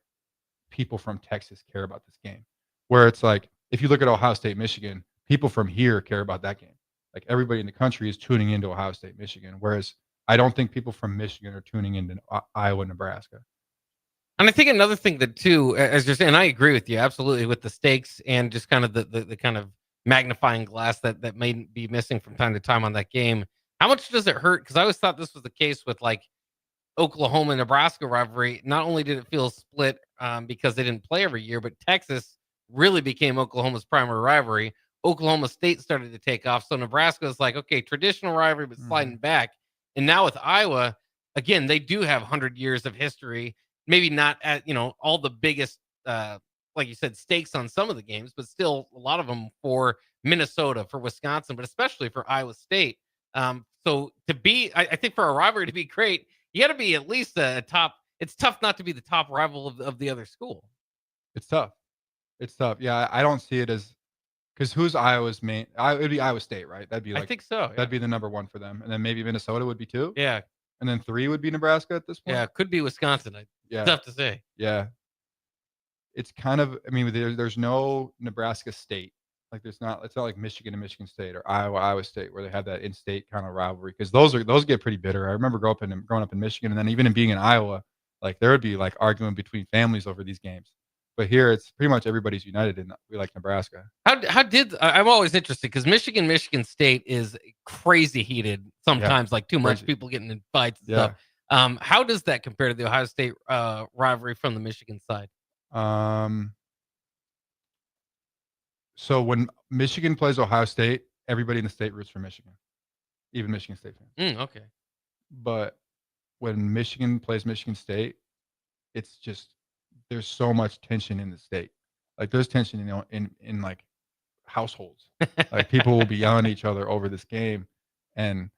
people from Texas care about this game. Where it's like, if you look at Ohio State, Michigan, people from here care about that game. Like everybody in the country is tuning into Ohio State, Michigan. Whereas I don't think people from Michigan are tuning into Iowa, Nebraska. And I think another thing that too, as you're saying, I agree with you absolutely with the stakes and just kind of the kind of magnifying glass that may be missing from time to time on that game. How much does it hurt? Because I always thought this was the case with like Oklahoma Nebraska rivalry. Not only did it feel split because they didn't play every year, but Texas really became Oklahoma's primary rivalry. Oklahoma State started to take off, so Nebraska was like, okay, traditional rivalry, but sliding back. And now with Iowa, again, they do have 100 years of history. Maybe not at all the biggest, like you said, stakes on some of the games, but still a lot of them for Minnesota, for Wisconsin, but especially for Iowa State. So to be, I think for a rivalry to be great, you got to be at least a top. It's tough not to be the top rival of the other school. It's tough. It's tough. Yeah, I don't see it as, because who's Iowa's main? It would be Iowa State, right? That'd be like, I think so. Yeah. That'd be the number 1 for them, and then maybe Minnesota would be 2. Yeah, and then 3 would be Nebraska at this point. Yeah, could be Wisconsin. Yeah, tough to say. Yeah, it's kind of. I mean, there's no Nebraska State. Like it's not like Michigan and Michigan State, or Iowa State, where they have that in-state kind of rivalry, because those get pretty bitter. I remember growing up in Michigan, and then even in being in Iowa, like there would be like arguing between families over these games. But here, it's pretty much everybody's united, and we like Nebraska. I'm always interested, because Michigan State is crazy heated sometimes, like too much, people getting in fights and stuff. How does that compare to the Ohio State rivalry from the Michigan side? So when Michigan plays Ohio State, everybody in the state roots for Michigan, even Michigan State fans. Okay. But when Michigan plays Michigan State, it's just, there's so much tension in the state. Like there's tension, in like households. Like people will be yelling at each other over this game, and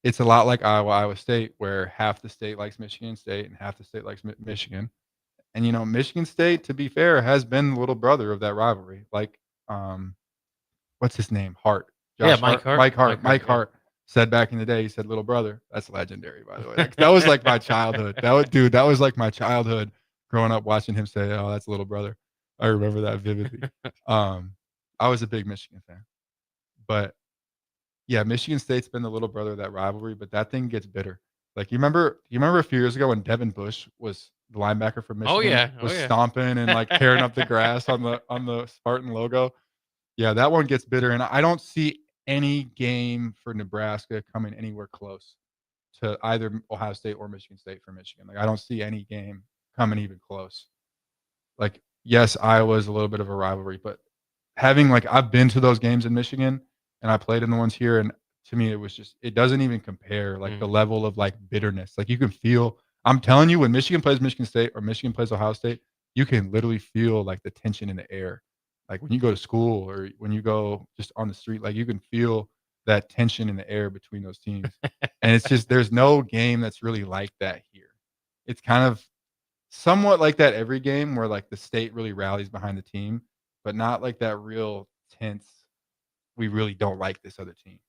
it's a lot like Iowa State, where half the state likes Michigan State and half the state likes Michigan. And Michigan State, to be fair, has been the little brother of that rivalry. Like, what's his name? Hart. Mike Hart. Mike Hart said back in the day, he said little brother. That's legendary, by the way. That was like my childhood. That was like my childhood growing up watching him say, "Oh, that's little brother." I remember that vividly. I was a big Michigan fan, but yeah, Michigan State's been the little brother of that rivalry, but that thing gets bitter. Like you remember a few years ago when Devin Bush was the linebacker from Michigan, was stomping and like tearing up the grass on the Spartan logo. Yeah, that one gets bitter, and I don't see any game for Nebraska coming anywhere close to either Ohio State or Michigan State for Michigan. Like I don't see any game coming even close. Like, yes, Iowa's a little bit of a rivalry, but having I've been to those games in Michigan and I played in the ones here, and to me it doesn't even compare. The level of bitterness. You can feel. I'm telling you, when Michigan plays Michigan State or Michigan plays Ohio State, you can literally feel the tension in the air. When you go to school or when you go just on the street, you can feel that tension in the air between those teams. And it's just, there's no game that's really like that here. It's kind of somewhat like that every game where the state really rallies behind the team, but not that real tense, we really don't like this other team.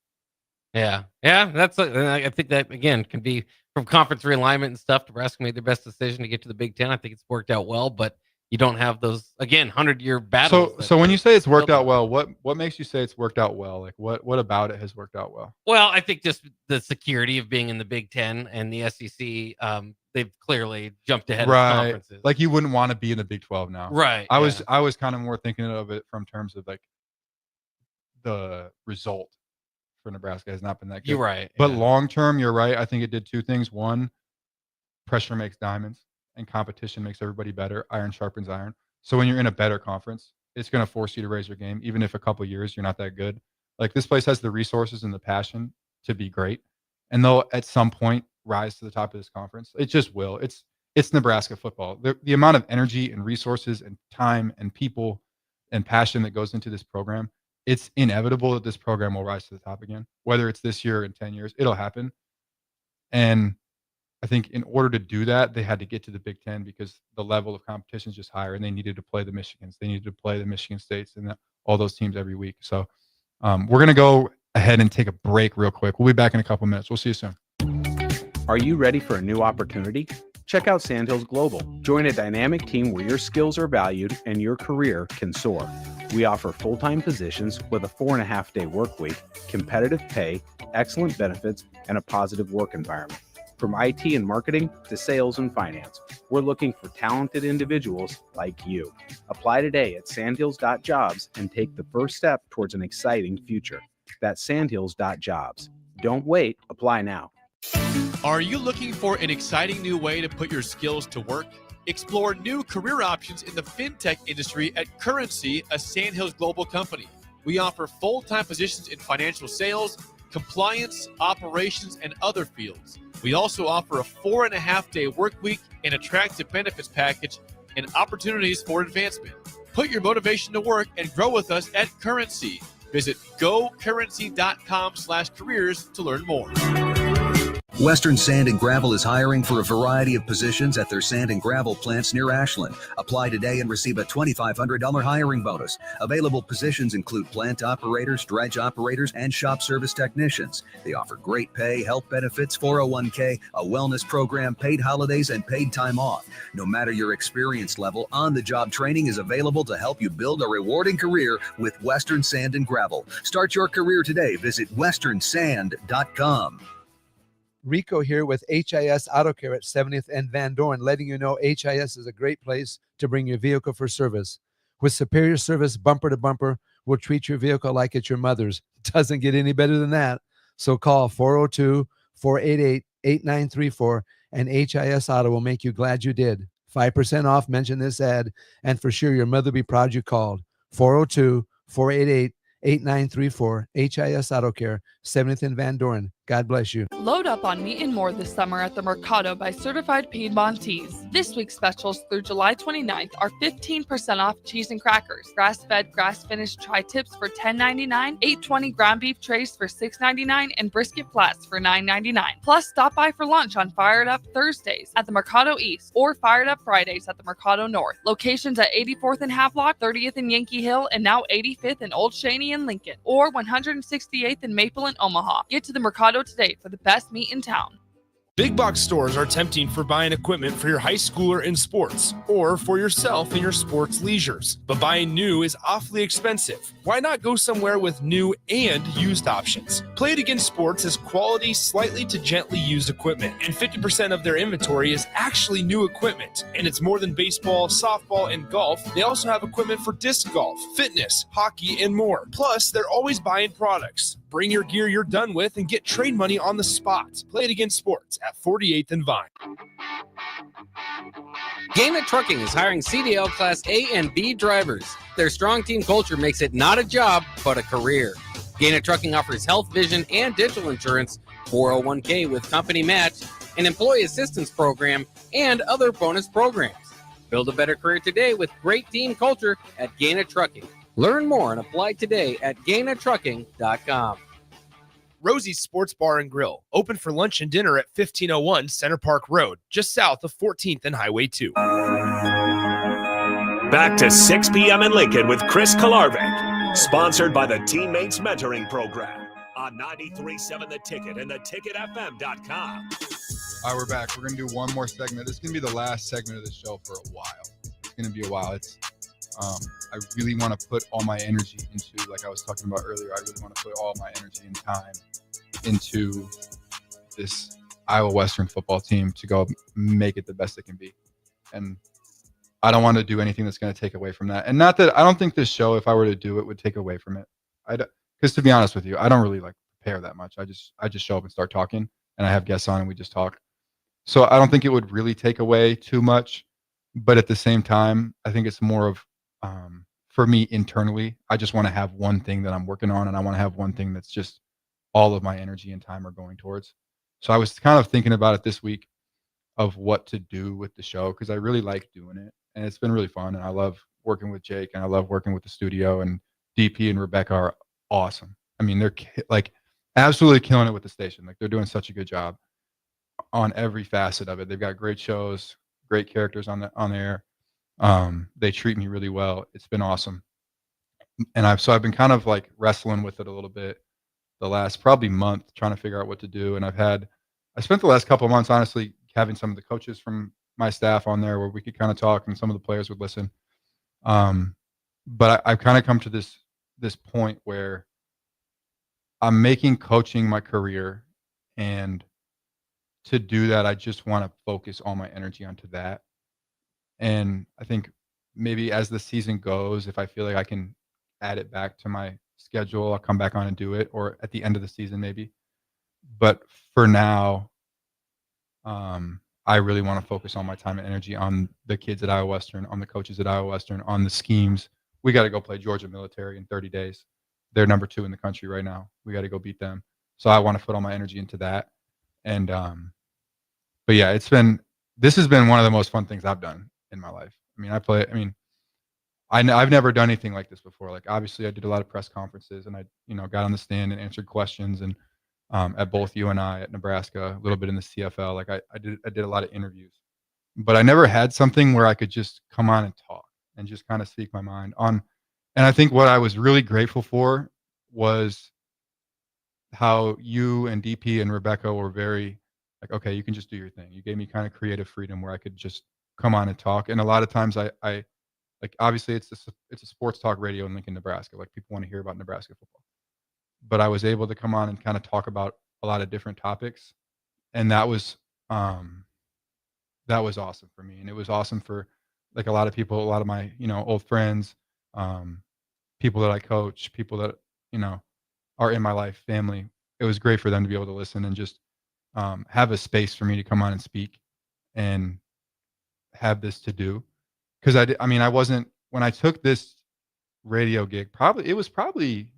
Yeah. That's I think that again can be from conference realignment and stuff. Nebraska made their best decision to get to the Big Ten. I think it's worked out well, but you don't have those 100-year battles. So when you say it's worked out well, what makes you say it's worked out well? What about it has worked out well? Well, I think just the security of being in the Big Ten and the SEC. They've clearly jumped ahead of conferences. You wouldn't want to be in the Big 12 now. Right. I was kind of more thinking of it from terms of the result for Nebraska has not been that good. You're right. But long term, you're right. I think it did two things. One, pressure makes diamonds and competition makes everybody better. Iron sharpens iron. So when you're in a better conference, it's going to force you to raise your game, even if a couple of years you're not that good. This place has the resources and the passion to be great, and they'll at some point rise to the top of this conference. It just will. It's Nebraska football. The amount of energy and resources and time and people and passion that goes into this program, it's inevitable that this program will rise to the top again. Whether it's this year or in 10 years, it'll happen. And I think in order to do that, they had to get to the Big Ten because the level of competition is just higher, and they needed to play the Michigans. They needed to play the Michigan States and all those teams every week. So we're going to go ahead and take a break real quick. We'll be back in a couple minutes. We'll see you soon. Are you ready for a new opportunity? Check out Sandhills Global. Join a dynamic team where your skills are valued and your career can soar. We offer full-time positions with a 4.5-day work week, competitive pay, excellent benefits, and a positive work environment. From IT and marketing to sales and finance, we're looking for talented individuals like you. Apply today at sandhills.jobs and take the first step towards an exciting future. That's sandhills.jobs. Don't wait. Apply now. Are you looking for an exciting new way to put your skills to work? Explore new career options in the fintech industry at Currency, a Sandhills Global company. We offer full-time positions in financial sales, compliance, operations, and other fields. We also offer a 4.5-day work week, an attractive benefits package, and opportunities for advancement. Put your motivation to work and grow with us at Currency. Visit gocurrency.com/careers to learn more. Western Sand and Gravel is hiring for a variety of positions at their sand and gravel plants near Ashland. Apply today and receive a $2,500 hiring bonus. Available positions include plant operators, dredge operators, and shop service technicians. They offer great pay, health benefits, 401k, a wellness program, paid holidays, and paid time off. No matter your experience level, on-the-job training is available to help you build a rewarding career with Western Sand and Gravel. Start your career today. Visit westernsand.com. Rico here with HIS Auto Care at 70th and Van Dorn, letting you know HIS is a great place to bring your vehicle for service. With superior service, bumper to bumper, we'll treat your vehicle like it's your mother's. Doesn't get any better than that. So call 402-488-8934 and HIS Auto will make you glad you did. 5% off, mention this ad, and for sure your mother will be proud you called. 402-488-8934, HIS Auto Care, 70th and Van Dorn. God bless you. Load up on meat and more this summer at the Mercado by Certified Piedmontese. This week's specials through July 29th are 15% off cheese and crackers, grass-fed, grass-finished tri-tips for $10.99, 820 ground beef trays for $6.99, and brisket flats for $9.99. Plus, stop by for lunch on Fired Up Thursdays at the Mercado East or Fired Up Fridays at the Mercado North. Locations at 84th and Havelock, 30th and Yankee Hill, and now 85th and Old Cheney and Lincoln, or 168th and Maple and Omaha. Get to the Mercado today for the best meat in town. Big box stores are tempting for buying equipment for your high schooler in sports or for yourself in your sports leisures. But buying new is awfully expensive. Why not go somewhere with new and used options? Play It Again Sports has quality, slightly to gently used equipment, and 50% of their inventory is actually new equipment. And it's more than baseball, softball, and golf. They also have equipment for disc golf, fitness, hockey, and more. Plus, they're always buying products. Bring your gear you're done with and get trade money on the spot. Play It Again Sports at 48th and Vine. Gaina Trucking is hiring CDL Class A and B drivers. Their strong team culture makes it not a job, but a career. Gaina Trucking offers health, vision, and dental insurance, 401k with company match, an employee assistance program, and other bonus programs. Build a better career today with great team culture at Gaina Trucking. Learn more and apply today at GainaTrucking.com. Rosie's Sports Bar and Grill, open for lunch and dinner at 1501 Center Park Road, just south of 14th and Highway 2. Back to 6 p.m. in Lincoln with Chris Kolarevic, sponsored by the Teammates Mentoring Program on 93.7 The Ticket and theticketfm.com. All right, we're back. We're going to do one more segment. This is going to be the last segment of the show for a while. It's going to be a while. I really want to put all my energy into, like I was talking about earlier, I really want to put all my energy and time into this Iowa Western football team to go make it the best it can be. And I don't want to do anything that's going to take away from that. And not that I don't think this show, if I were to do it, would take away from it. Because to be honest with you, I don't really prepare that much. I just show up and start talking, and I have guests on and we just talk. So I don't think it would really take away too much. But at the same time, I think it's more of, for me internally, I just want to have one thing that I'm working on, and I want to have one thing that's just all of my energy and time are going towards. So I was kind of thinking about it this week of what to do with the show, because I really like doing it, and it's been really fun, and I love working with Jake, and I love working with the studio, and DP and Rebecca are awesome. I mean, they're absolutely killing it with the station. They're doing such a good job on every facet of it. They've got great shows, great characters on the air. They treat me really well. It's been awesome. And I've been kind of wrestling with it a little bit the last probably month, trying to figure out what to do. And I spent the last couple of months, honestly, having some of the coaches from my staff on there where we could kind of talk and some of the players would listen. But I've kind of come to this point where I'm making coaching my career. And to do that, I just want to focus all my energy onto that. And I think maybe as the season goes, if I feel like I can add it back to my schedule, I'll come back on and do it, or at the end of the season maybe. But for now, I really want to focus all my time and energy on the kids at Iowa Western, on the coaches at Iowa Western, on the schemes. We got to go play Georgia Military in 30 days. They're number 2 in the country right now. We got to go beat them. So I want to put all my energy into that. And but yeah, this has been one of the most fun things I've done in my life. I've never done anything like this before. Obviously I did a lot of press conferences, and I got on the stand and answered questions, and at both UNI, at Nebraska, a little bit in the CFL. I did a lot of interviews, but I never had something where I could just come on and talk and just kind of speak my mind on. And I think what I was really grateful for was how you and DP and Rebecca were very okay, you can just do your thing. You gave me kind of creative freedom where I could just come on and talk. And a lot of times I obviously it's a sports talk radio in Lincoln, Nebraska. People want to hear about Nebraska football. But I was able to come on and kind of talk about a lot of different topics. And that was awesome for me. And it was awesome for a lot of people, a lot of my, old friends, people that I coach, people that, are in my life, family. It was great for them to be able to listen and just have a space for me to come on and speak and have this to do. Because I wasn't, when I took this radio gig, it was probably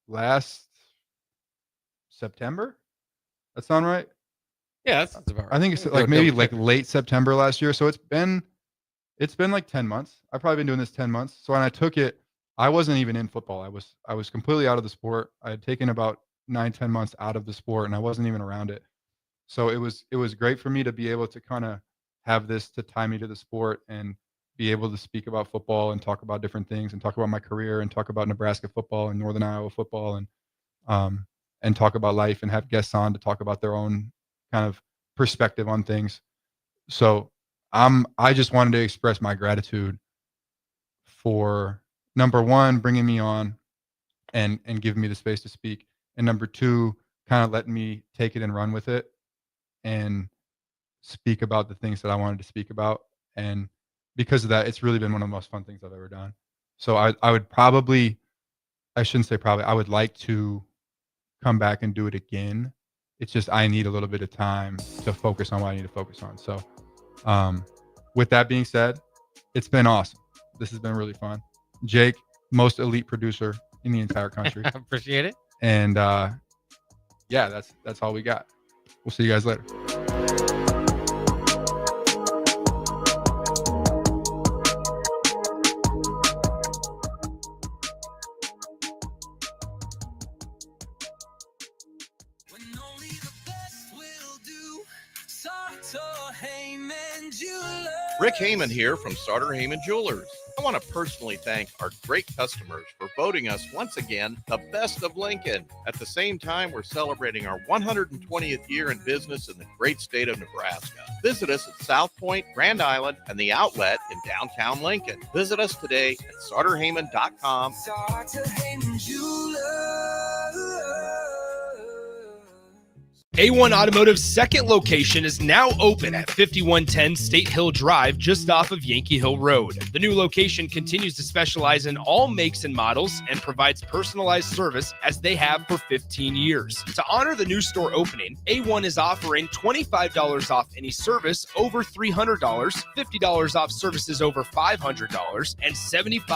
last September. That sound right? Yeah, that's about right. I think it's maybe late September last year. So it's been 10 months. I've probably been doing this 10 months. So when I took it, I wasn't even in football. I was completely out of the sport. I had taken about 9-10 months out of the sport, and I wasn't even around it. So it was great for me to be able to kind of have this to tie me to the sport and be able to speak about football and talk about different things and talk about my career and talk about Nebraska football and Northern Iowa football and talk about life and have guests on to talk about their own kind of perspective on things. So I just wanted to express my gratitude for, number one, bringing me on and giving me the space to speak. And number two, kind of letting me take it and run with it and speak about the things that I wanted to speak about. And because of that, it's really been one of the most fun things I've ever done. So I would probably, I shouldn't say probably, I would like to come back and do it again It's just I need a little bit of time to focus on what I need to focus on. So with that being said, it's been awesome. This has been really fun. Jake, most elite producer in the entire country. Appreciate it. And yeah, that's all we got. We'll see you guys later. Rick Heyman here from Sauter Heyman Jewelers. I want to personally thank our great customers for voting us once again the best of Lincoln. At the same time, we're celebrating our 120th year in business in the great state of Nebraska. Visit us at South Point, Grand Island, and the Outlet in downtown Lincoln. Visit us today at SauterHeyman.com. Sauter Heyman Jewelers. A1 Automotive's second location is now open at 5110 State Hill Drive, just off of Yankee Hill Road. The new location continues to specialize in all makes and models and provides personalized service as they have for 15 years. To honor the new store opening, A1 is offering $25 off any service over $300, $50 off services over $500, and $75